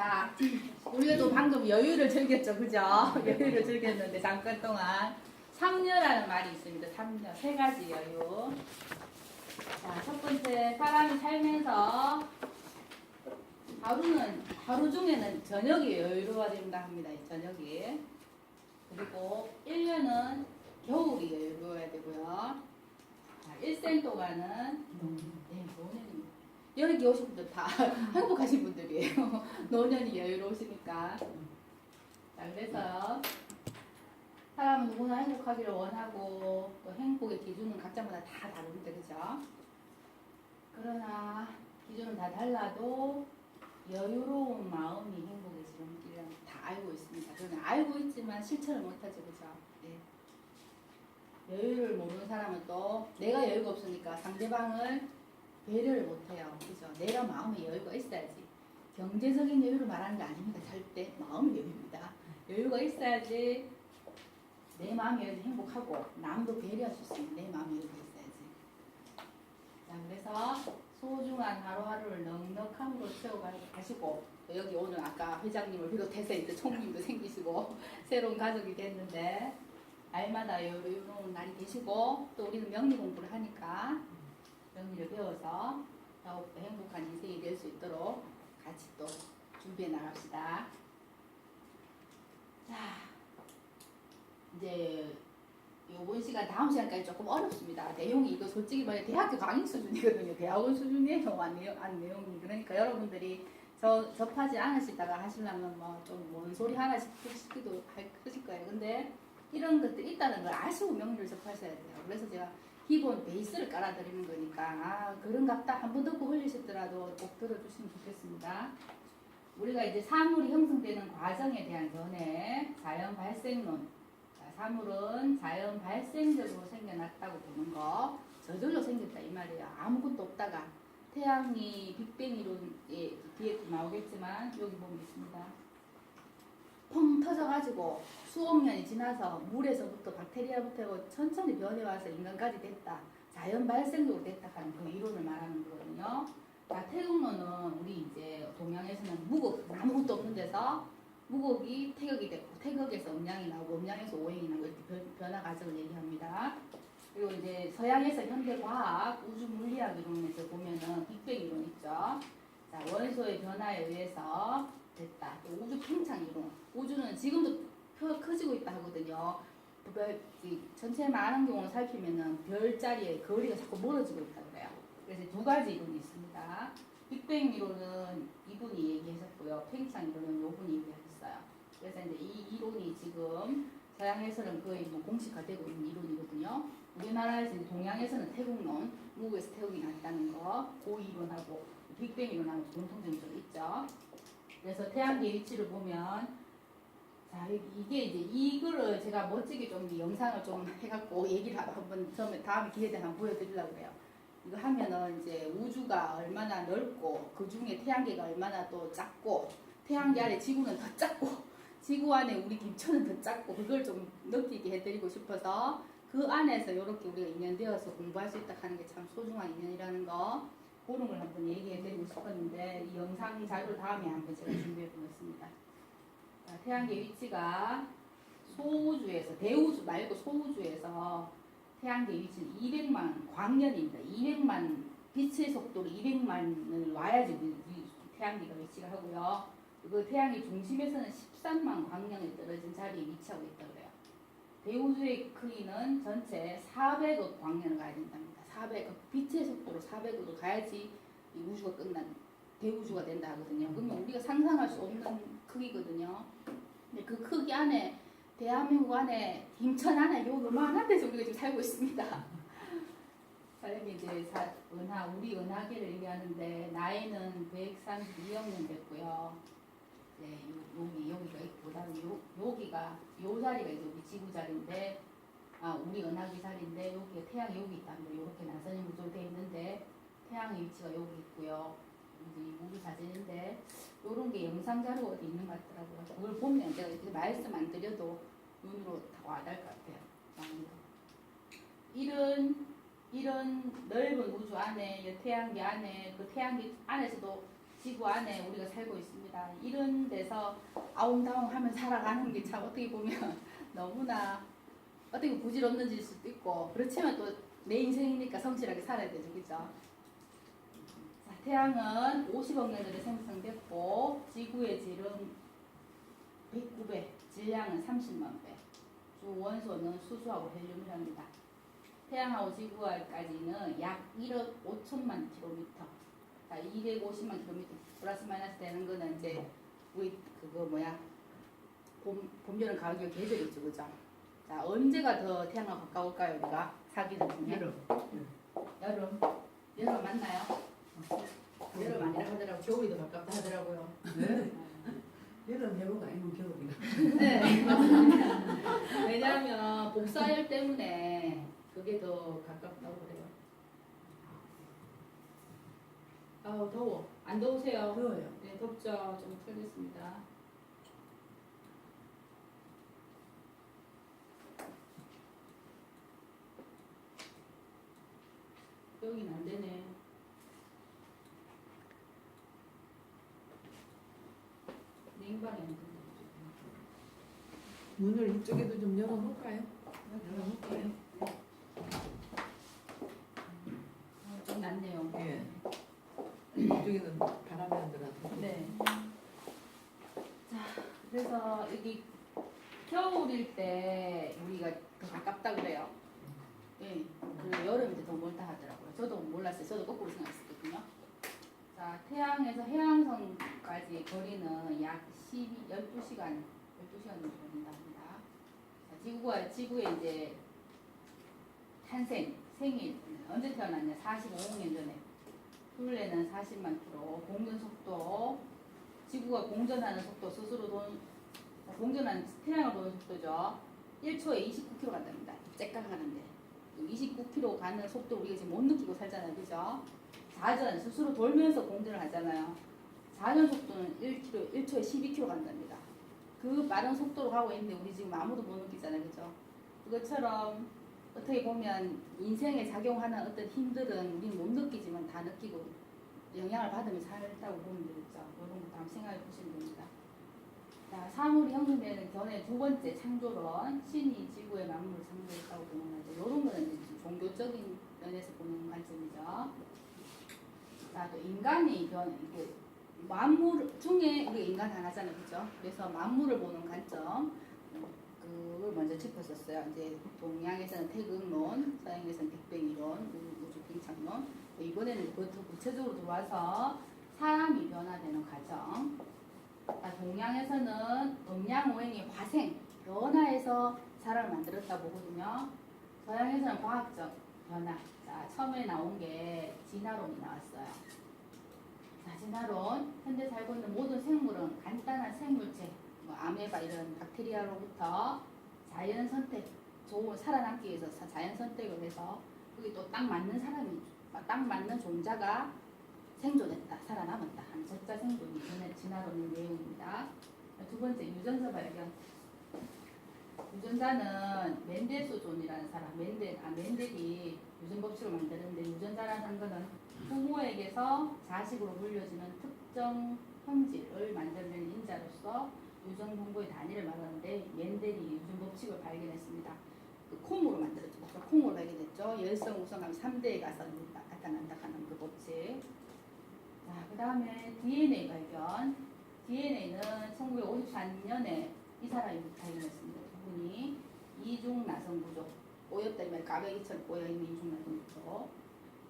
자, 우리가 또 방금 여유를 즐겼죠, 그죠? 여유를 즐겼는데 잠깐 동안 삼녀라는 말이 있습니다. 삼녀, 세 가지 여유. 자, 첫 번째, 사람이 살면서 하루 중에는 저녁이 여유로워야 된다 합니다. 이 저녁이. 그리고 1년은 겨울이 여유로워야 되고요. 자, 일생 동안은 노년입니다. 여기 오신 분들 다 행복하신 분들이에요. 노년이 여유로우시니까. 자, 그래서 사람은 누구나 행복하기를 원하고 또 행복의 기준은 각자마다 다 다릅니다. 그죠? 그러나 기준은 다 달라도 여유로운 마음이 행복의 지름길이라는 걸 다 알고 있습니다. 그러나 알고 있지만 실천을 못하죠. 그죠? 네. 여유를 모르는 사람은 또 내가 여유가 없으니까 상대방을 배려를 못해요. 그죠? 내가 마음에 여유가 있어야지. 경제적인 여유를 말하는 게 아닙니다. 절대 마음의 여유입니다. 여유가 있어야지 내 마음이 여유도 행복하고 남도 배려할 수 있습니다. 내 마음의 여유가 있어야지. 자, 그래서 소중한 하루하루를 넉넉함으로 채워가시고 여기 오늘 아까 회장님을 비롯해서 이제 총님도 생기시고 새로운 가족이 됐는데 날마다 여유로운 날이 되시고 또 우리는 명리 공부를 하니까 명리를 배워서 더욱더 행복한 인생이 될 수 있도록 같이 또 준비해 나갑시다. 자, 이제 요번 시간 다음 시간까지 조금 어렵습니다. 내용이 이거 솔직히 말해 대학교 강의 수준이거든요. 대학원 수준이에요. 안 내용이. 그러니까 여러분들이 접하지 않으시다가 하시려면 뭐 좀 뭔 소리 하나 싶기도 하실 거예요. 근데 이런 것들이 있다는 걸 아시고 명리를 접하셔야 돼요. 그래서 제가 기본 베이스를 깔아드리는 거니까 그런갑다 한 번 듣고 흘리시더라도 꼭 들어주시면 좋겠습니다. 우리가 이제 사물이 형성되는 과정에 대한 전에 자연 발생론, 사물은 자연 발생적으로 생겨났다고 보는 거, 저절로 생겼다 이 말이에요. 아무것도 없다가 태양이 빅뱅 이론에 뒤에 또 나오겠지만 여기 보면 있습니다. 펑 터져가지고 수억 년이 지나서 물에서부터 박테리아부터 천천히 변해와서 인간까지 됐다. 자연 발생적으로 됐다 하는 그 이론을 말하는 거거든요. 자, 태극론은 우리 이제 동양에서는 무극, 아무것도 없는 데서 무극이 태극이 됐고 태극에서 음양이 나오고 음양에서 오행이 나오고 이렇게 변화 과정을 얘기합니다. 그리고 이제 서양에서 현대과학, 우주물리학 이론에서 보면은 빅뱅 이론 있죠. 자, 원소의 변화에 의해서 됐다. 또 우주 팽창 이론. 우주는 지금도 커지고 있다 하거든요. 전체 많은 경우를 살피면은 별자리의 거리가 자꾸 멀어지고 있다 그래요. 그래서 두 가지 이론이 있습니다. 빅뱅 이론은 이분이 얘기하셨고요. 팽창 이론은 이분이 얘기하셨어요. 그래서 이제 이 이론이 지금 서양에서는 거의 뭐 공식화되고 있는 이론이거든요. 우리나라에서 이제 동양에서는 태국론, 무국에서 태국이 났다는 거, 그 이론하고 빅뱅 이론하고 공통점이 좀 있죠. 그래서 태양계 위치를 보면, 자, 이게 이제 이거를 제가 멋지게 좀 영상을 좀 해갖고 얘기를 한번 다음에 기회 되면 보여드리려고 그래요. 이거 하면은 이제 우주가 얼마나 넓고 그 중에 태양계가 얼마나 또 작고 태양계 안에 지구는 더 작고 지구 안에 우리 김천은 더 작고 그걸 좀 느끼게 해드리고 싶어서 그 안에서 이렇게 우리가 인연되어서 공부할 수 있다 하는 게 참 소중한 인연이라는 거 그런 걸 한번 얘기해드리고 싶었는데 이 영상 자료를 다음에 한번 제가 준비해보겠습니다. 태양계 위치가 소우주에서 대우주 말고 소우주에서 태양계 위치는 200만 광년입니다. 200만 빛의 속도로 200만을 와야지 태양계가 위치를 하고요. 그 태양의 중심에서는 13만 광년이 떨어진 자리에 위치하고 있다고 그래요. 대우주의 크기는 전체 400억 광년을 가야 된답니다. 400억 빛의 속도로 400억을 가야지 이 우주가 끝난 대우주가 된다 하거든요. 그러면 우리가 상상할 수 없는 크기거든요. 근데 그 크기 안에 대한민국 안에 김천 안에 요 요만한 데서 우리가 지금 살고 있습니다. 여기 이제 우리 은하계를 얘기하는데 나이는 132억 년 됐고요. 네, 여기가 있고 그다음에 여기가 요 자리가 이제 우리 지구 자리인데 우리 은하계 자리인데 여기에 태양이 여기 있답니다. 이렇게 나선이 구조로 되어 있는데 태양의 위치가 여기 있고요. 이제 우주 사진인데 요런 게 영상 자료가 어디 있는 것 같더라고요. 그걸 보면 제가 이렇게 말씀 안 드려도 눈으로 다 와닿을 것 같아요. 이런 넓은 우주 안에 태양계 안에 그 태양계 안에서도 지구 안에 우리가 살고 있습니다. 이런 데서 아웅다웅하면 살아가는 게 참 어떻게 보면 너무나 어떻게 부질없는 질 수도 있고 그렇지만 또 내 인생이니까 성실하게 살아야 되죠. 그죠? 자, 태양은 50억 년 전에 생성됐고 지구의 질은 109배, 질량은 30만 배. 주 원소는 수소하고 헬륨이랍니다. 태양하고 지구까지는 약 1억 5천만 킬로미터, 250만 킬로미터 플러스 마이너스 되는 거는 이제 우리 그거 뭐야 봄, 여름, 가을, 겨울 계절이 있죠, 그죠? 자, 언제가 더 태양과 가까울까요, 우리가 사귀는 중에? 여름 맞나요? 여름 아니라 하더라고. 겨울이 더 가깝다 하더라고요. 네? 여름 해보가 아니면 겨울이나. 네. 왜냐하면 복사열 때문에 그게 더 가깝다고 그래요. 아우 더워. 안 더우세요? 더워요. 네, 덥죠. 좀 틀겠습니다. 여긴 안 되네. 냉방이 안 된다. 문을 이쪽에도 좀 열어볼까요? 열어볼까요? 좀 낫네요. 예. 이쪽에는 바람이 안 들어서. 네. 자, 그래서 여기 겨울일 때 우리가 더 가깝다 그래요. 예. 그리고 여름일 때 더 멀다 하더라고요. 저도 몰랐어요. 저도 거꾸로 생각했거든요. 자, 태양에서 해왕성까지 거리는 약 12시간 정도 걸린다 합니다. 자, 지구의 이제 탄생, 생일, 언제 태어났냐? 45억 년 전에. 둘레는 40만 킬로, 공전 속도, 지구가 공전하는 속도, 스스로 공전하는 태양을 도는 속도죠. 1초에 29km 간답니다. 째깍 가는데. 29km 가는 속도 우리가 지금 못 느끼고 살잖아요. 그죠? 자전, 스스로 돌면서 공전을 하잖아요. 자전 속도는 1초에 12km 간답니다. 그 빠른 속도로 가고 있는데 우리 지금 아무도 못 느끼잖아요. 그죠? 그것처럼 어떻게 보면 인생에 작용하는 어떤 힘들은 우리는 못 느끼지만 다 느끼고 영향을 받으면서 살다고 보면 되겠죠. 이런 것도 한번 생각해 보시면 됩니다. 자, 사물이 형성되는 견해 두 번째 창조론, 신이 지구의 만물을 창조했다고 보는 거죠. 이런 거는 이제 종교적인 면에서 보는 관점이죠. 자, 또 인간이 만물 중에 우리가 인간 하나잖아요, 그죠? 그래서 만물을 보는 관점, 그걸 먼저 짚었었어요. 이제 동양에서는 태극론, 서양에서는 빅뱅이론, 우주 팽창론. 이번에는 더 구체적으로 들어와서 사람이 변화되는 과정. 동양에서는 음양오행의 화생, 변화해서 사람을 만들었다 보거든요. 서양에서는 과학적 변화. 자, 처음에 나온 게 진화론이 나왔어요. 자, 진화론. 현재 살고 있는 모든 생물은 간단한 생물체, 아메바 이런 박테리아로부터 자연 선택, 좋은 살아남기 위해서 자연 선택을 해서 그게 또 딱 맞는 사람이, 딱 맞는 종자가 생존했다, 살아남았다 하는 적자 생존이 진화론의 내용입니다. 두 번째, 유전자 발견. 유전자는 멘델스존이라는 사람, 멘델이 유전 법칙을 만드는데, 유전자라는 것은 부모에게서 자식으로 물려지는 특정 형질을 만들어낸 인자로서 유전 정보의 단위를 말하는데, 멘델이 유전 법칙을 발견했습니다. 그 콩으로 만들었죠. 콩으로 발견했죠. 열성, 우성감 3대에 가서 나타난다 하는 그 법칙. 자, 그 다음에 DNA 발견. DNA는 1954년에 이 사람이 발견했습니다. 두 분이 이중 나선 부족, 꼬였다면 까베기처럼 꼬여있는 이중 나선 부족.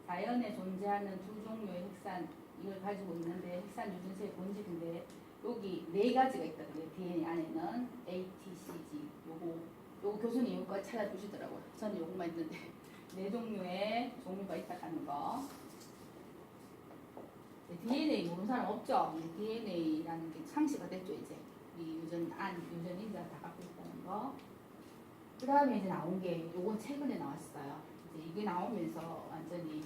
자연에 존재하는 두 종류의 핵산, 이걸 가지고 있는데 핵산 유전체의 본질인데 여기 네 가지가 있다 그래요. DNA 안에는 A, T, C, G. 요거 교수님 이거 찾아주시더라고요. 저는 요것만 있는데 네 종류의 종류가 있다 하는 거. DNA 모르는 사람 없죠? DNA라는 게 상시가 됐죠, 이제. 이 유전인자 다 갖고 있다는 거. 그 다음에 이제 나온 게, 요건 최근에 나왔어요. 이제 이게 나오면서 완전히,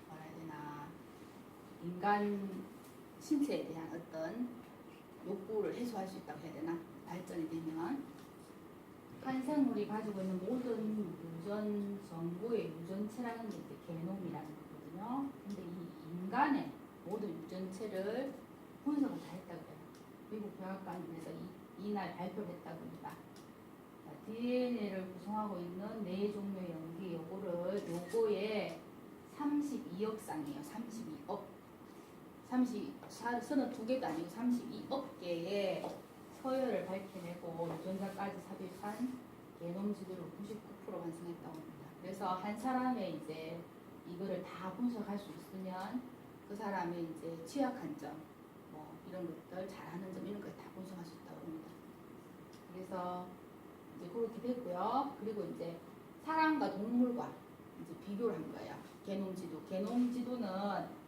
뭐라 해야 되나, 인간 신체에 대한 어떤 욕구를 해소할 수 있다고 해야 되나? 발전이 되면. 한 생물이 가지고 있는 모든 유전 정보의 유전체라는 게 이제 게놈이라는 거거든요. 근데 이 인간의 모든 유전체를 분석을 다 했다고 해요. 미국 백악관에서 이날 발표를 했다고 합니다. DNA를 구성하고 있는 네 종류의 연기 요거에 32억 쌍이에요. 32억. 32개도 아니고 32억 개의 서열을 밝혀내고 유전자까지 삽입한 게놈 지도를 99% 완성했다고 합니다. 그래서 한 사람의 이제 이거를 다 분석할 수 있으면 그 사람의 이제 취약한 점, 뭐 이런 것들 잘하는 점 이런 걸 다 분석할 수 있다고 합니다. 그래서 이제 그렇게 됐고요. 그리고 이제 사람과 동물과 이제 비교를 한 거예요. 게놈 지도. 게놈 지도는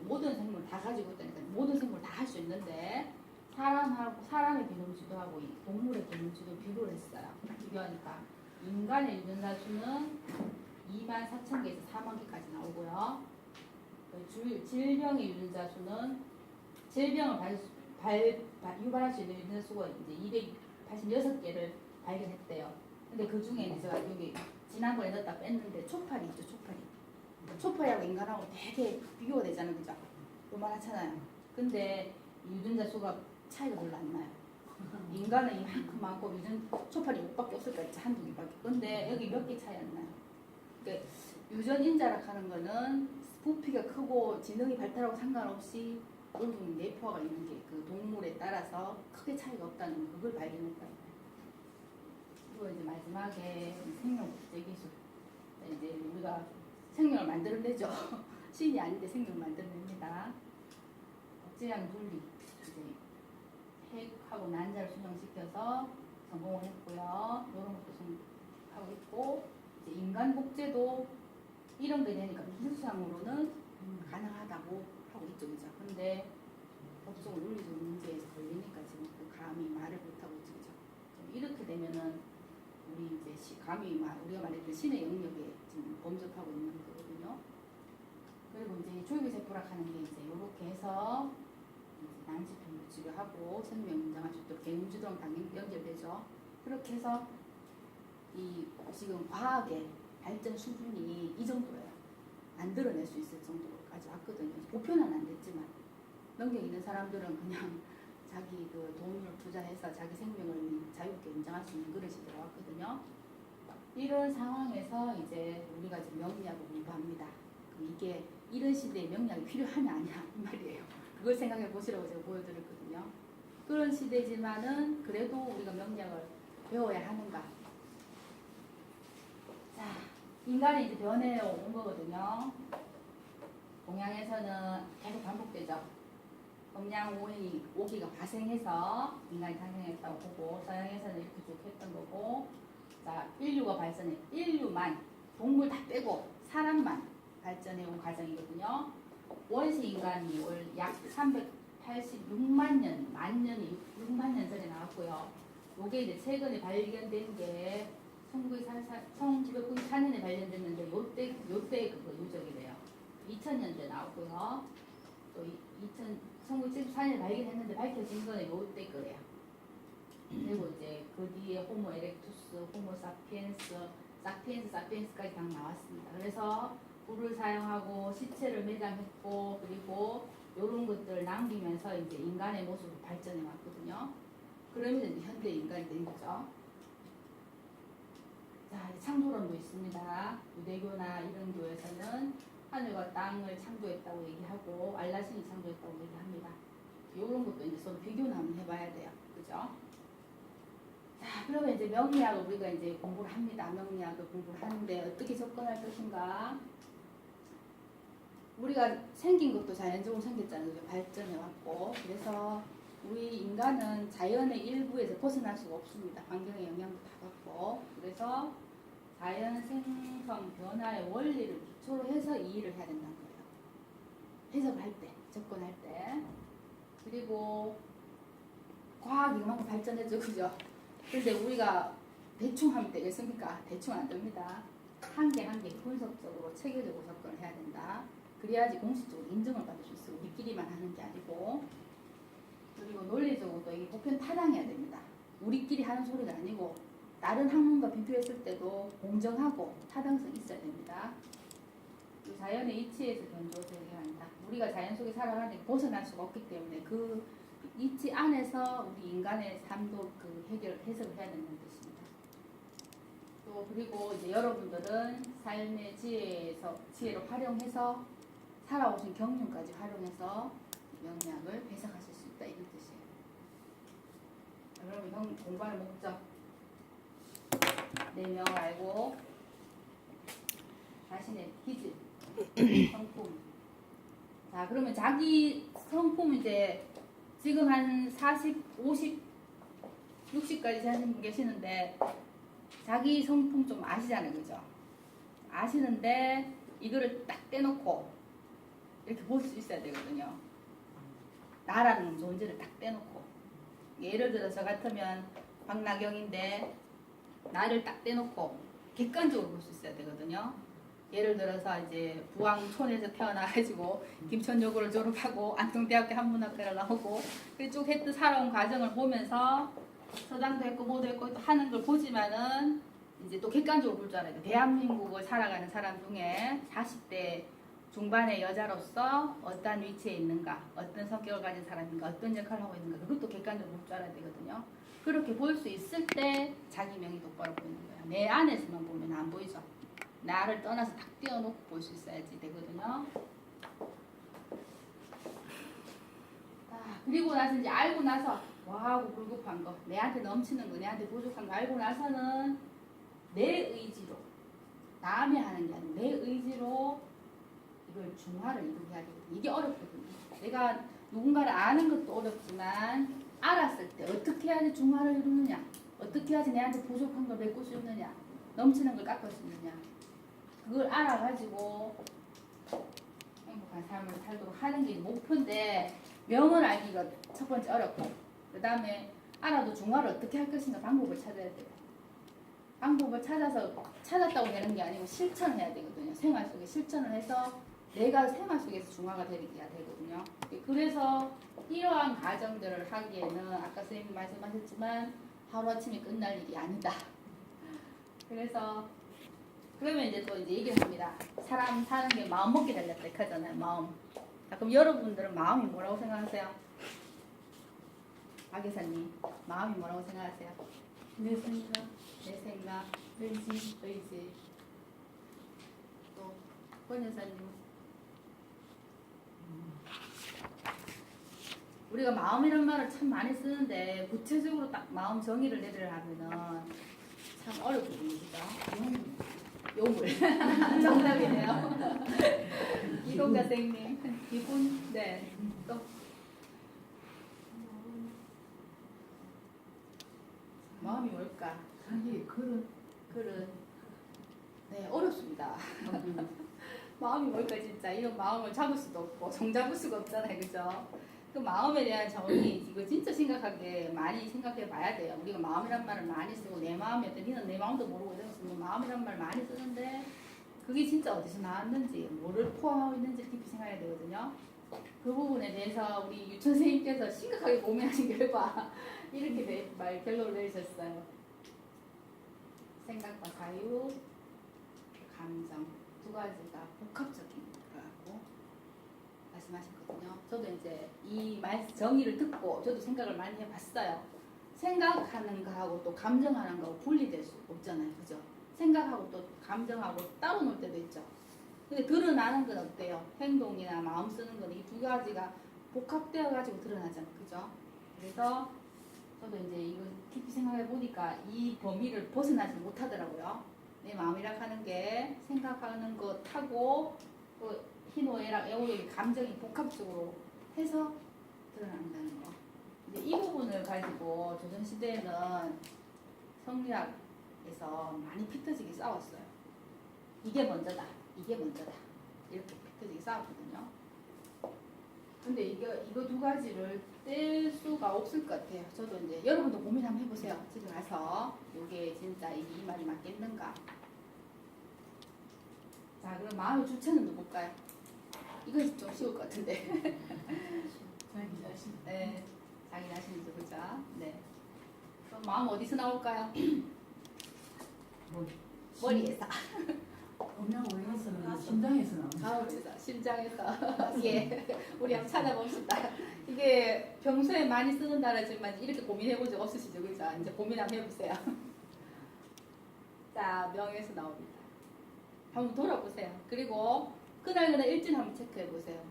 모든 생물 다 가지고 있다니까 모든 생물 다 할 수 있는데 사람의 게놈 지도하고 이 동물의 게놈 지도 비교를 했어요. 비교하니까 인간의 유전자 수는 24,000개에서 4만 개까지 나오고요. 질병의 유전자 수는 질병을 유발할 수 있는 유전자 수가 이제 286개를 발견했대요. 근데 그 중에 이제 제가 여기 지난번에 넣었다 뺐는데 초파리 있죠, 초파리. 초파리하고 인간하고 되게 비교가 되잖아요, 그죠? 요만하잖아요. 근데 유전자 수가 차이가 별로 안 나요. 인간은 이만큼 많고 초파리 6밖에 없을 거야, 한두 개밖에. 근데 여기 몇 개 차이 안 나요. 그러니까 유전인자라 하는 거는 부피가 크고 지능이 발달하고 상관없이 어느 정도 내포가 있는 게 그 동물에 따라서 크게 차이가 없다는 그걸 발견했다고 해요. 그리고 이제 마지막에 생명 복제 기술. 이제 우리가 생명을 만들어내죠. 신이 아닌데 생명을 만들어냅니다. 복제량 분리. 이제 핵하고 난자를 수정시켜서 성공을 했고요. 이런 것도 하고 있고 이제 인간 복제도 이런 게 되니까 기술상으로는 가능하다고 하고 있죠, 그죠? 근데 법적으로 윤리적 문제에서 걸리니까 지금 그 감히 말을 못하고 있죠, 그죠? 이렇게 되면은 우리 이제 우리가 말했던 신의 영역에 지금 범접하고 있는 거거든요. 그리고 이제 조기세포락 하는 게 이제 이렇게 해서 난치병 치료하고 생명 인정할 수 있도록 개인주동 당연히 연결되죠. 그렇게 해서 이 지금 과학의 발전 수준이 이 정도예요. 만들어낼 수 있을 정도로까지 왔거든요. 보편은 안 됐지만 능력 있는 사람들은 그냥 자기 그 돈을 투자해서 자기 생명을 자유롭게 인정할 수 있는 그런 시대가 왔거든요. 이런 상황에서 이제 우리가 지금 명리학을 공부합니다. 이게 이런 시대에 명리학이 필요하냐 아니냐 이 말이에요. 그걸 생각해 보시라고 제가 보여드렸거든요. 그런 시대지만은 그래도 우리가 명리학을 배워야 하는가. 자, 인간이 이제 변해온 거거든요. 동양에서는 계속 반복되죠. 음양 오기가 발생해서 인간이 탄생했다고 보고 서양에서는 이렇게 쭉 했던 거고 자 인류가 발전해 인류만 동물 다 빼고 사람만 발전해 온 과정이거든요. 원시 인간이 약 386만 년, 만년이 6만 년 전에 나왔고요. 요게 이제 최근에 발견된 게 1994년에 발견됐는데 요때 그거 유적이래요. 2000년도에 나왔고요. 또 1974년에 발견했는데 밝혀진 거는 요때 거래요. 그리고 이제 그 뒤에 호모 에렉투스, 호모 사피엔스까지 다 나왔습니다. 그래서 불을 사용하고 시체를 매장했고 그리고 이런 것들을 남기면서 이제 인간의 모습으로 발전해 왔거든요. 그러면서 이제 현대 인간이 된 거죠. 자, 창조론도 있습니다. 유대교나 이런 교에서는 하늘과 땅을 창조했다고 얘기하고 알라신이 창조했다고 얘기합니다. 이런 것도 이제 서로 비교는 한번 해봐야 돼요. 그죠? 자, 그러면 이제 명리학을 우리가 이제 공부를 합니다. 명리학을 공부를 하는데 어떻게 접근할 것인가? 우리가 생긴 것도 자연적으로 생겼잖아요. 발전해왔고. 그래서 우리 인간은 자연의 일부에서 벗어날 수가 없습니다. 환경의 영향도 다 받고. 그래서 자연 생성 변화의 원리를 기초로 해서 이 일을 해야 된다는 거예요. 해석을 할 때, 접근할 때. 그리고 과학이 이만큼 발전했죠. 그죠? 근데 우리가 대충 하면 되겠습니까? 대충 안 됩니다. 한 개 한 개 분석적으로 체계적으로 접근을 해야 된다. 그래야지 공식적으로 인정을 받을 수 있어요. 우리끼리만 하는 게 아니고. 그리고 논리적으로도 이게 보편 타당해야 됩니다. 우리끼리 하는 소리가 아니고 다른 학문과 비교했을 때도 공정하고 타당성이 있어야 됩니다. 자연의 이치에서 견주어서 얘기한다. 우리가 자연 속에 살아가는데 벗어날 수가 없기 때문에 그 이치 안에서 우리 인간의 삶도 그 해석을 해야 된다는 뜻입니다. 또 그리고 이제 여러분들은 삶의 지혜를 활용해서 살아오신 경륜까지 활용해서 명약을 해석하실 수 있다 이런 뜻이에요. 그러면 공부하는 목적 내 명을 알고 자신의 기질, 성품. 자 그러면 자기 성품 이제 지금 한 40, 50, 60까지 사시는 분 계시는데 자기 성품 좀 아시잖아요, 그죠? 아시는데 이거를 딱 떼놓고 이렇게 볼 수 있어야 되거든요. 나라는 존재를 딱 떼놓고 예를 들어 저 같으면 박나경인데 나를 딱 떼놓고 객관적으로 볼 수 있어야 되거든요. 예를 들어서 이제 부왕촌에서 태어나가지고 김천여고를 졸업하고 안동대학교 한문학과를 나오고 쭉 했던 살아온 과정을 보면서 서당도 했고 뭐도 했고 또 하는 걸 보지만은 이제 또 객관적으로 볼 줄 알아야 돼. 대한민국을 살아가는 사람 중에 40대 중반의 여자로서 어떤 위치에 있는가, 어떤 성격을 가진 사람인가, 어떤 역할을 하고 있는가 그것도 객관적으로 볼 줄 알아야 되거든요. 그렇게 볼 수 있을 때 자기 명이 똑바로 보이는 거야. 내 안에서만 보면 안 보이죠. 나를 떠나서 딱 띄워놓고 볼 수 있어야지 되거든요. 그리고 나서 이제 알고 나서 와하고 불급한 거, 내한테 넘치는 거, 내한테 부족한 거 알고 나서는 내 의지로 남이 하는 게 아니고 내 의지로 이걸 중화를 이루어야 되거든요. 이게 어렵거든요. 내가 누군가를 아는 것도 어렵지만 알았을 때 어떻게 해야지 중화를 이루느냐, 어떻게 해야지 내한테 부족한 걸 메꿀 수 있느냐, 넘치는 걸 깎을 수 있느냐, 그걸 알아가지고 행복한 삶을 살도록 하는 게 목표인데 명을 알기가 첫 번째 어렵고 그 다음에 알아도 중화를 어떻게 할 것인가 방법을 찾아야 돼요. 방법을 찾았다고 되는 게 아니고 실천을 해야 되거든요. 생활 속에 실천을 해서 내가 생활 속에서 중화가 되어야 되거든요. 그래서 이러한 과정들을 하기에는 아까 선생님이 말씀하셨지만 하루아침에 끝날 일이 아니다. 그래서 그러면 이제 또 이제 얘기를 합니다. 사람 사는 게 마음 먹기 달렸다 이렇게 하잖아요. 마음. 자, 그럼 여러분들은 마음이 뭐라고 생각하세요? 박 여사님 마음이 뭐라고 생각하세요? 내 생각, 내 생각, 의지, 의지. 또 권 여사님 우리가 마음이란 말을 참 많이 쓰는데 구체적으로 딱 마음 정의를 내리려면은 참 어렵거든요. 요물 정답이네요. 이동자 선생님 기분 네 또 마음이 뭘까? 자기 그릇, 네 어렵습니다. 마음이 뭘까 진짜 이런 마음을 잡을 수도 없고 정잡을 수가 없잖아요, 그죠? 그 마음에 대한 정의 이거 진짜 심각하게 많이 생각해 봐야 돼요. 우리가 마음이란 말을 많이 쓰고 내 마음이 어때? 니는 내 마음도 모르고 이런 쓰면 마음이란 말 많이 쓰는데 그게 진짜 어디서 나왔는지 뭐를 포함하고 있는지 깊이 생각해야 되거든요. 그 부분에 대해서 우리 유천 선생님께서 심각하게 고민하신 결과 이렇게 결론을 내리셨어요. 생각과 사유, 감정 두 가지가 복합적인 거라고 말씀하셨거든요. 저도 이제 이 정의를 듣고 저도 생각을 많이 해봤어요. 생각하는 거하고 또 감정하는 거하고 분리될 수 없잖아요, 그죠? 생각하고 또 감정하고 따로 놀 때도 있죠. 근데 드러나는 건 어때요? 행동이나 마음 쓰는 건 이 두 가지가 복합되어 가지고 드러나잖아요, 그죠? 그래서 저도 이제 이거 깊이 생각해 보니까 이 범위를 벗어나지 못하더라고요. 내 마음이라 하는 게 생각하는 것하고 또 희노애락, 애호의 감정이 복합적으로 해서 드러난다는 거. 이제 이 부분을 가지고 조선시대에는 성리학에서 많이 피터지게 싸웠어요. 이게 먼저다, 이게 먼저다 이렇게 피터지게 싸웠거든요. 근데 이거 두 가지를 뗄 수가 없을 것 같아요. 저도 이제 여러분도 고민 한번 해보세요. 집에 가서 이게 진짜 이 말이 맞겠는가. 자, 그럼 마음의 주체는 누굴까요? 이건 좀 쉬울 것 같은데. 자기 자신. 네, 자기 자신이 누구죠? 네. 그럼 마음 어디서 나올까요? 뭐, 머리에서. 음양 원에서는 심장에서 나오는 가을에서 심장에서 예 우리 한번 찾아봅시다. 이게 평소에 많이 쓰는 단어지만 이렇게 고민해본 적 없으시죠, 그죠? 이제 고민 한번 해보세요. 자, 명에서 나옵니다. 한번 돌아보세요. 그리고 그날 일진 한번 체크해 보세요.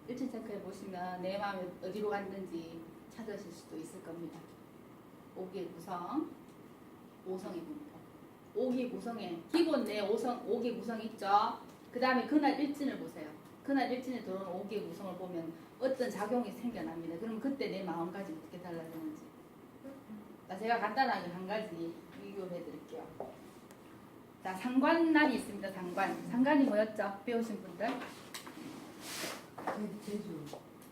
일진 체크해 보시면 내 마음이 어디로 갔는지 찾으실 수도 있을 겁니다. 오기의 구성, 오성의 분포. 오기 구성에 기본 내 오기 구성 있죠. 그 다음에 그날 일진을 보세요. 그날 일진에 들어오는 오기의 구성을 보면 어떤 작용이 생겨납니다. 그럼 그때 내 마음가짐이 어떻게 달라지는지. 자, 제가 간단하게 한 가지 비교해 드릴게요. 자, 상관날이 있습니다. 상관이 뭐였죠? 배우신 분들? 제주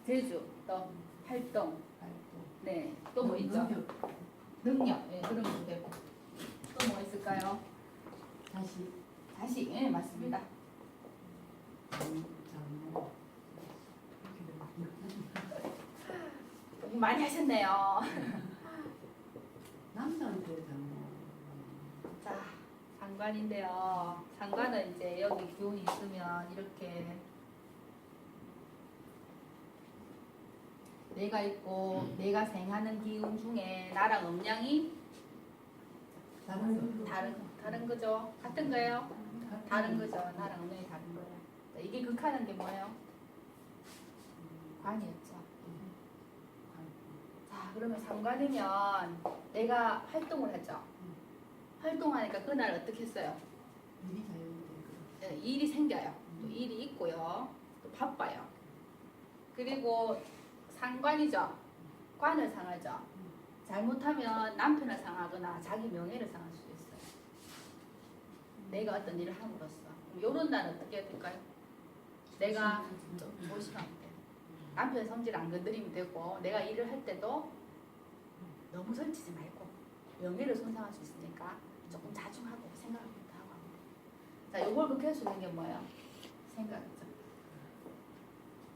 제주, 또 활동, 발도 네, 또 뭐 있죠? 능력, 네, 그런 것도 되고. 또 뭐 있을까요? 다시 예, 맞습니다. 장모 공부 많이 하셨네요. 남자한테 장모 자, 상관인데요. 상관은 이제 여기 기운이 있으면 이렇게 내가 있고 내가 생하는 기운 중에 나랑 음양이 다른 거죠. 같은 거예요. 다른 거죠. 나랑 음양이 다른 거예요. 자, 이게 극하는 게 뭐예요? 관이었죠. 자, 그러면 상관이면 내가 활동을 하죠. 활동하니까 그날 어떻게 했어요? 일이 자연되고 네, 일이 생겨요. 또 일이 있고요. 또 바빠요. 그리고 상관이죠. 관을 상하죠. 잘못하면 남편을 상하거나 자기 명예를 상할 수도 있어요. 내가 어떤 일을 함으로써. 이런 날은 어떻게 해야 될까요? 내가 좀 조심하면 돼요. 남편의 성질 안 건드리면 되고 내가 일을 할 때도 너무 설치지 말고 명예를 손상할 수 있으니까 조금 자중하고 생각부터 하고 하면 돼요. 자, 요걸 극복할 수 있는 게 뭐예요? 생각이죠.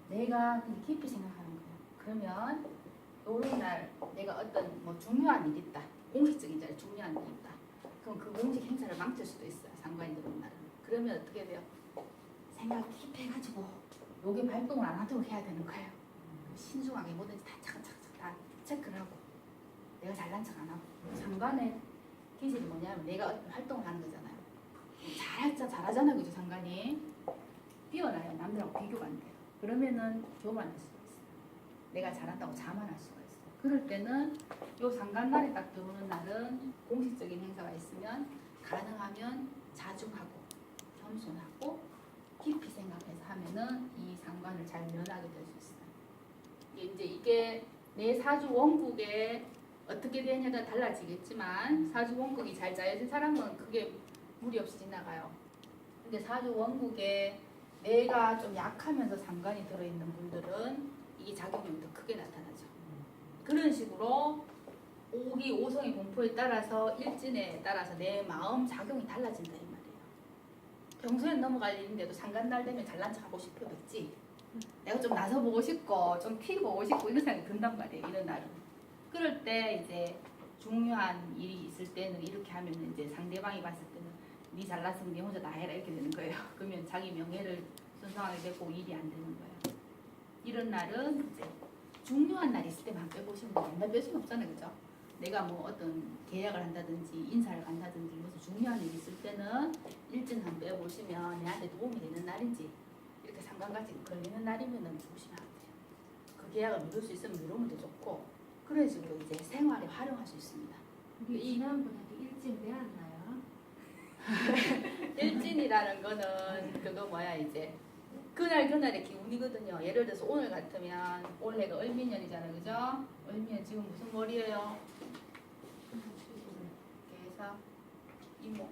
내가 그냥 깊이 생각하는 거예요. 그러면 요런 날 내가 어떤 뭐 중요한 일이 있다. 공식적인 자리에 중요한 일이 있다. 그럼 그 공식 행사를 망칠 수도 있어요. 상관이 들어온 날은. 그러면 어떻게 돼요? 생각 깊이 해가지고 요게 발동을 안 하도록 해야 되는 거예요. 신중하게 뭐든지 다 차근차근 다 체크를 하고 내가 잘난 척 안 하고. 상관의 기질이 뭐냐면 내가 어떤 활동을 하는 거잖아요. 잘하잖아요. 그죠? 상관이 뛰어나요. 남들하고 비교가 안 돼요. 그러면은 교만할 수가 있어요. 내가 잘한다고 자만할 수가 있어요. 그럴 때는 요 상관날이 딱 들어오는 날은 공식적인 행사가 있으면 가능하면 자중하고 겸손하고 깊이 생각해서 하면은 이 상관을 잘 면하게 될 수 있어요. 이게 내 사주 원국에 어떻게 되느냐가 달라지겠지만 사주 원국이 잘 짜여진 사람은 그게 무리 없이 지나가요. 근데 사주 원국에 내가 좀 약하면서 상관이 들어있는 분들은 이 작용이 더 크게 나타나죠. 그런 식으로 오기 오성의 공포에 따라서 일진에 따라서 내 마음 작용이 달라진다 이 말이에요. 평소엔 넘어갈 일인데도 상간날 되면 잘난 척하고 싶어졌지. 내가 좀 나서보고 싶고 좀 키보고 싶고 이런 생각이 든단 말이에요. 이런 날은. 그럴 때 이제 중요한 일이 있을 때는 이렇게 하면 이제 상대방이 봤을 때는 네 잘났으면 네 혼자 다 해라 이렇게 되는 거예요. 그러면 자기 명예를 손상하게 되고 일이 안 되는 거예요. 이런 날은 이제 중요한 날이 있을 때만 빼보시면 돼요. 맨날 뺄 수는 없잖아요. 그죠? 내가 뭐 어떤 계약을 한다든지 인사를 간다든지 무슨 중요한 일이 있을 때는 일진 한번 빼보시면 내한테 도움이 되는 날인지 이렇게 상관같이 걸리는 날이면은 조심하면 돼요. 그 계약을 미룰 수 있으면 미루면 더 좋고 그런 식으로 이제 생활에 활용할 수 있습니다. 우리 지난번에도 일찍 왜 안 나요? 일진이라는 거는 그거 뭐야 이제 그날의 기운이거든요. 예를 들어서 오늘 같으면 올해가 을미년이잖아요. 그죠? 을미년 지금 무슨 월이에요? 개사, 이모,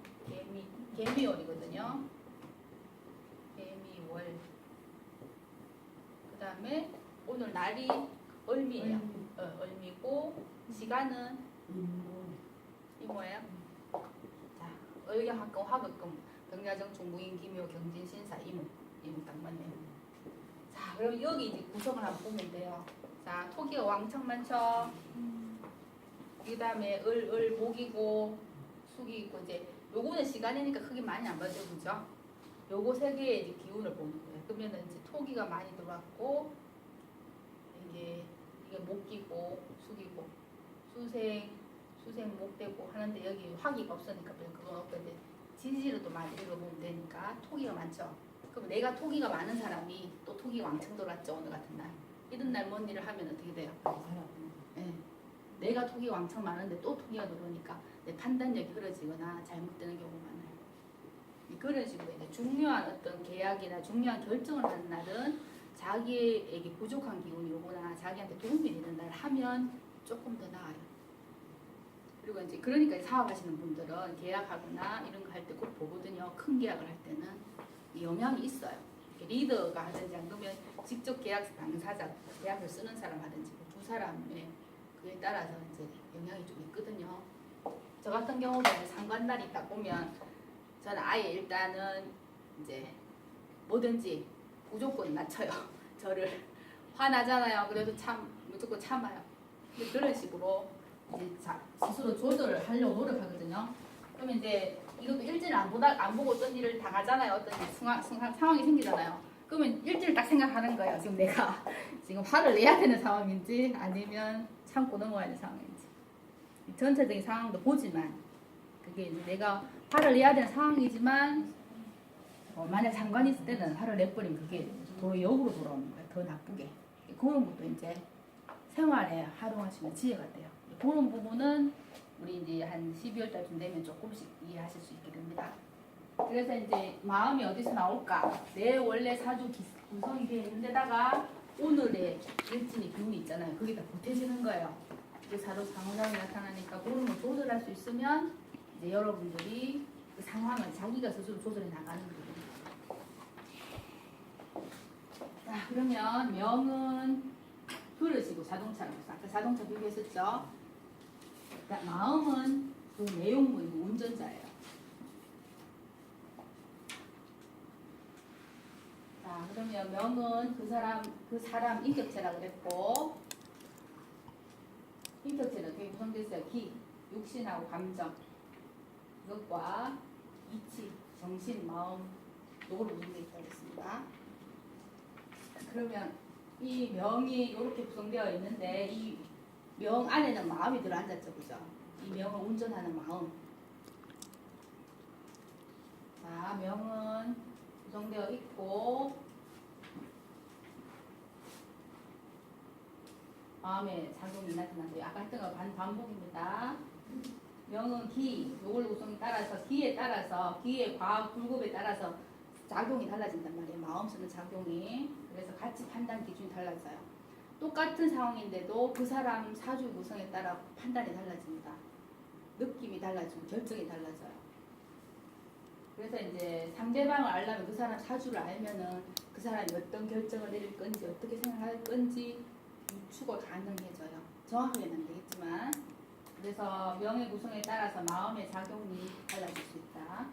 개미월이거든요. 개미월. 그 다음에 오늘 날이 을미예요. 을미고 시간은 이모예요. 자, 을경합금, 화급금, 병야정, 중무인, 기묘, 경진, 신사, 이모 딱 맞네요. 자, 그럼 여기 이제 구성을 한번 보면 돼요. 자, 토기가 왕창 많죠. 그 다음에 목이고 숙이 있고 이제 요거는 시간이니까 크게 많이 안 봐도 그죠? 요거 세 개의 이제 기운을 보는 거예요. 그러면은 이제 토기가 많이 들어왔고 이게 목기고 숙이고 수생 목되고 하는데 여기 화기가 없으니까 그건 없는데 지지로 또 많이 읽어보면 되니까 토기가 많죠. 그럼 내가 토기가 많은 사람이 또 토기가 왕창 들어왔죠. 오늘 같은 날 이런 날 뭔 일을 하면 어떻게 돼요? 예. 내가 토기가 왕창 많은데 또 토기가 들어오니까 내 판단력이 흐려지거나 잘못되는 경우가 많아요. 그런 식으로 이제 중요한 어떤 계약이나 중요한 결정을 하는 날은 자기에게 부족한 기운이 오거나 자기한테 도움이 되는 날 하면 조금 더 나아요. 그리고 이제 그러니까 사업하시는 분들은 계약하거나 이런 거 할 때 꼭 보거든요. 큰 계약을 할 때는 영향이 있어요. 리더가 하든지 아니면 직접 계약 당사자, 계약을 쓰는 사람 하든지 두 사람의 그에 따라서 이제 영향이 좀 있거든요. 저 같은 경우는 상관날이 딱 보면 저는 아예 일단은 이제 뭐든지 무조건 낮춰요. 저를 화나잖아요. 그래도 무조건 참아요. 근데 그런 식으로 이제 스스로 조절을 하려고 노력하거든요. 그러면 이제 이것도 일지를 안 보고 어떤 일을 당하잖아요. 어떤 상황이 생기잖아요. 그러면 일지를 딱 생각하는 거예요. 지금 내가 지금 화를 내야 되는 상황인지 아니면 참고 넘어가야 되는 상황인지. 전체적인 상황도 보지만 그게 이제 내가 화를 내야 되는 상황이지만 만약 상관이 있을 때는 화를 내버리면 그게 더 역으로 돌아오는 거예요. 더 나쁘게. 그런 것도 이제 생활에 활용하시면 지혜가 돼요. 그런 부분은 우리 이제 한 12월 달쯤 되면 조금씩 이해하실 수 있게 됩니다. 그래서 이제 마음이 어디서 나올까? 내 원래 사주 구성이 되어 있는 데다가 오늘의 일진의 기운이 있잖아요. 그게 다 보태지는 거예요. 그 사로 상황이 나타나니까 그런 걸 조절할 수 있으면 이제 여러분들이 그 상황을 자기가 스스로 조절해 나가는 거예요. 자, 그러면 명은 그릇이고 자동차라고 해서 아까 자동차 비교했었죠. 자, 마음은 그 내용물이고 운전자예요. 자, 그러면 명은 그 사람 인격체라고 그랬고, 인격체는 어떻게 구성됐어요? 기, 육신하고 감정, 이것과 이치, 정신, 마음, 요걸로 구성되어 있다고 했습니다. 그러면 이 명이 이렇게 구성되어 있는데 이 명 안에는 마음이 들어앉았죠, 그죠? 이 명을 운전하는 마음. 자, 명은 구성되어 있고 마음의 작용이 나타나고요. 아까 했던 거 반복입니다. 명은 기, 요걸 구성에 따라서 기에 따라서 기의 과학 굴급에 따라서 작용이 달라진단 말이에요. 마음 쓰는 작용이. 그래서 같이 판단 기준이 달라져요. 똑같은 상황인데도 그 사람 사주 구성에 따라 판단이 달라집니다. 느낌이 달라지고 결정이 달라져요. 그래서 이제 상대방을 알려면 그 사람 사주를 알면은 그 사람이 어떤 결정을 내릴 건지 어떻게 생각할 건지 유추가 가능해져요. 정확하게는 안 되겠지만. 그래서 명의 구성에 따라서 마음의 작용이 달라질 수 있다.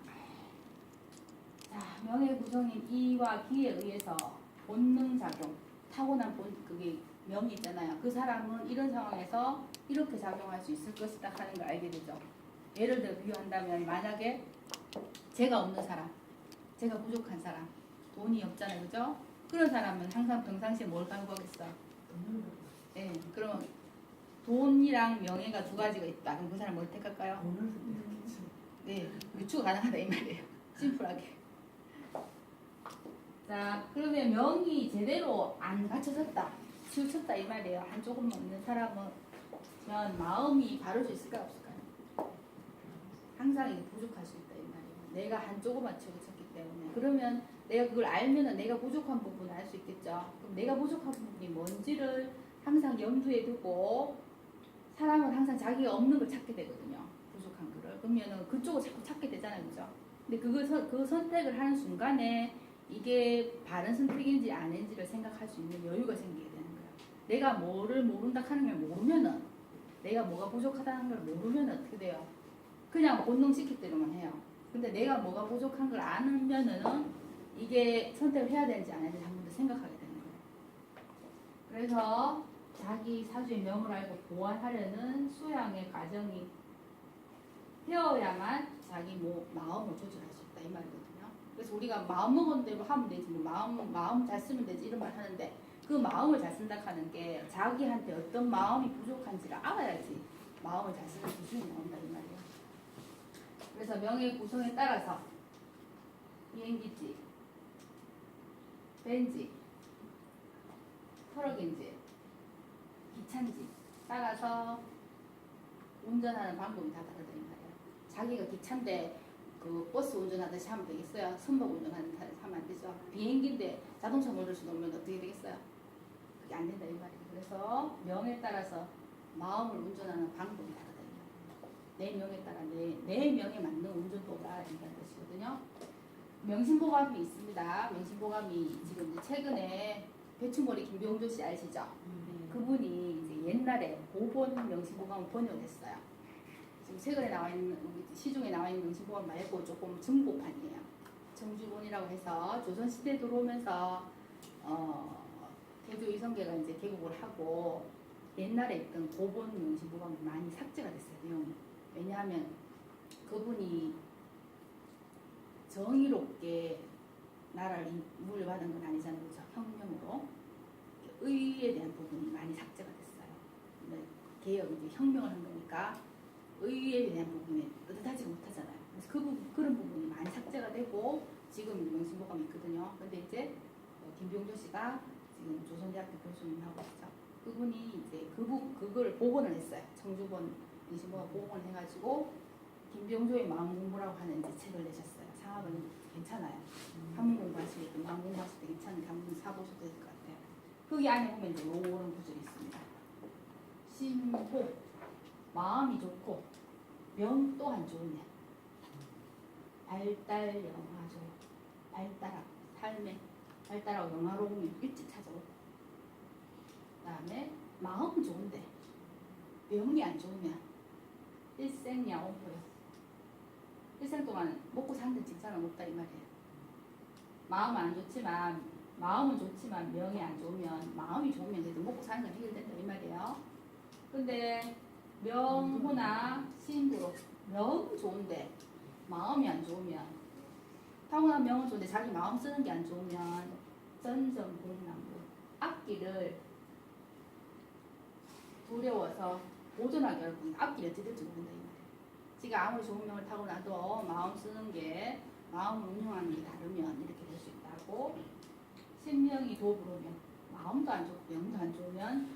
자, 명의 구성인 이와 기에 의해서 본능 작용, 타고난 그게 명이 있잖아요. 그 사람은 이런 상황에서 이렇게 작용할 수 있을 것이다 하는 걸 알게 되죠. 예를 들어 비유한다면 만약에 제가 없는 사람, 제가 부족한 사람, 돈이 없잖아요, 그죠? 그런 사람은 항상 평상시에 뭘 간구하겠어? 네, 그러면 돈이랑 명예가 두 가지가 있다. 그럼 그 사람 뭘 택할까요? 네, 유추가 가능하다 이 말이에요. 심플하게. 자, 그러면 명이 제대로 안 갖춰졌다, 치우쳤다 이 말이에요. 한쪽은 없는 사람은 마음이 바를 수 있을까요, 없을까요? 항상 이게 부족할 수 있다 이 말이에요. 내가 한쪽으로만 치우쳤기 때문에. 그러면 내가 그걸 알면은 내가 부족한 부분을 알 수 있겠죠. 그럼 내가 부족한 부분이 뭔지를 항상 염두에 두고 사람은 항상 자기가 없는 걸 찾게 되거든요. 부족한 거를. 그러면은 그쪽을 자꾸 찾게 되잖아요, 그죠? 근데 그 선택을 하는 순간에 이게 바른 선택인지 아닌지를 생각할 수 있는 여유가 생기게 되는 거예요. 내가 뭐를 모른다 하는 걸 모르면은, 내가 뭐가 부족하다는 걸 모르면은 어떻게 돼요? 그냥 본능시킬 대로만 해요. 근데 내가 뭐가 부족한 걸 아면은 이게 선택을 해야 되는지 안 해야 되는지 한 번 더 생각하게 되는 거예요. 그래서 자기 사주의 명을 알고 보완하려는 수양의 과정이 되어야만 자기 마음을 조절할 수 있다 이 말이거든요. 그래서 우리가 마음 먹은 대로 하면 되지, 뭐 마음 잘 쓰면 되지 이런 말 하는데 그 마음을 잘 쓴다 하는 게 자기한테 어떤 마음이 부족한지를 알아야지 마음을 잘 쓰는 기준이 나온다 이 말이에요. 그래서 명의 구성에 따라서 비행기지, 벤지, 트럭인지, 기차인지 따라서 운전하는 방법이 다 다르다 이 말이에요. 자기가 기차인데 그 버스 운전하듯이 하면 되겠어요? 선박 운전하는 듯이 하면 안 되죠. 비행기인데 자동차 모르시 놓으면 어떻게 되겠어요? 그게 안 된다 이 말이에요. 그래서 명에 따라서 마음을 운전하는 방법이 다르다 이 말이에요. 내 명에 따라 내 명에 맞는 운전법을 알아야 된다는 것이거든요. 명심보감이 있습니다. 명심보감이 지금 이제 최근에 배충머리 김병조 씨 아시죠? 그분이 이제 옛날에 고본 명심보감을 번역했어요. 지금 최근에 나와 있는 시중에 나와 있는 명심보감 말고 조금 중고판이에요. 정주본이라고 해서 조선 시대 들어오면서 태조 이성계가 이제 개국을 하고 옛날에 있던 고본 명심보감이 많이 삭제가 됐어요. 내용이. 왜냐하면 그분이 정의롭게 나라를 물려받은 건 아니잖아요. 그렇죠? 혁명으로. 의에 대한 부분이 많이 삭제가 됐어요. 근데 개혁, 이제 혁명을 한 거니까 의에 대한 부분에 뜻하지 못하잖아요. 그래서 그런 부분이 많이 삭제가 되고 지금 명심보감이 있거든요. 근데 이제 김병조 씨가 지금 조선대학교 교수님 하고 있죠. 그분이 이제 그걸 복원을 했어요. 청주본 명심보감 복원을 해가지고 김병조의 마음 공부라고 하는 이제 책을 내셨어요. 상업은 괜찮아요. 한문 공부하실 때, 마음 공부하실 때 괜찮은데 한번 사보셔도 될 것 같아요. 거기 안에 보면 이제 요런 구절이 있습니다. 심호, 마음이 좋고 명 또한 좋으면 발달 영화죠. 발달하고 삶의 발달하고 영화로움이 일찍 찾아오고 그 다음에 마음은 좋은데 명이 안 좋으면 일생야오고요. 일생 동안 먹고 사는 직장은 없다 이 말이에요. 마음은 안 좋지만 마음은 좋지만 명이 안 좋으면 마음이 좋으면 그래도 먹고 사는 건 해결된다 이 말이에요. 근데 명호나 신부로 명은 좋은데 마음이 안 좋으면 타고난 명은 좋은데 자기 마음 쓰는 게 안 좋으면 전전공남부 앞길을 두려워서 보존하기 어렵고 앞길을 어떻게 될지 모른다 이 말이에요. 지가 아무리 좋은 명을 타고 나도 마음 쓰는 게 마음을 운용하는 게 다르면 이렇게 될 수 있다고. 신명이 도부르면 마음도 안 좋고 명도 안 좋으면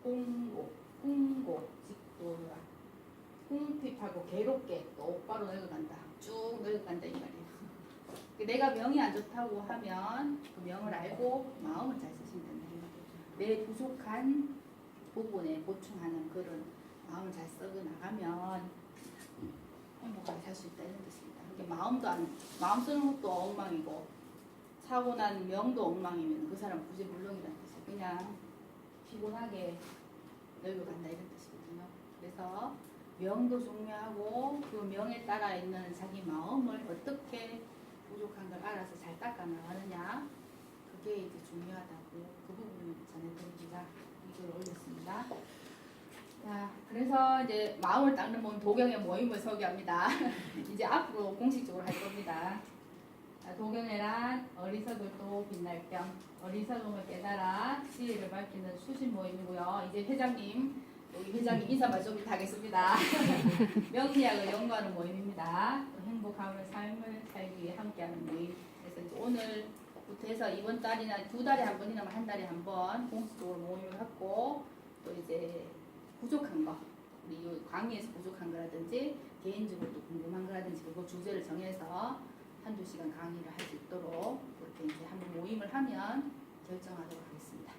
궁고 직도라 궁핍하고 괴롭게 똑바로 늙어간다. 쭉 늙어간다 이 말이에요. 내가 명이 안 좋다고 하면 그 명을 알고 마음을 잘 쓰시면 된다 이 말이에요. 내 부족한 부분에 보충하는 그런 마음을 잘 썩어 나가면 행복하게 살 수 있다 이런 뜻입니다. 그러니까 마음 쓰는 것도 엉망이고 사고 난 명도 엉망이면 그 사람 구제불능이라는 뜻이에요. 그냥 피곤하게 늙어간다 이런 뜻이거든요. 그래서 명도 중요하고 그 명에 따라 있는 자기 마음을 어떻게 부족한 걸 알아서 잘 닦아 나가느냐 그게 이제 중요하다고 그 부분을 전해드립니다. 이걸 올렸습니다. 자, 그래서 이제 마음을 닦는 몸 도경의 모임을 소개합니다. 이제 앞으로 공식적으로 할 겁니다. 자, 도경회란 어리석을도 빛날 겸 어리석음을 깨달아 지혜를 밝히는 수신 모임이고요. 이제 회장님, 여기 회장님 인사말 좀 하겠습니다. 명리학을 연구하는 모임입니다. 또 행복함을 삶을 살기 위해 함께하는 모임. 그래서 이제 오늘부터 해서 이번 달이나 두 달에 한 번이나 한 달에 한 번 공식적으로 모임을 갖고 또 이제 부족한 거, 우리 강의에서 부족한 거라든지 개인적으로 또 궁금한 거라든지 그거 주제를 정해서 한두 시간 강의를 할 수 있도록 그렇게 이제 한번 모임을 하면 결정하도록 하겠습니다.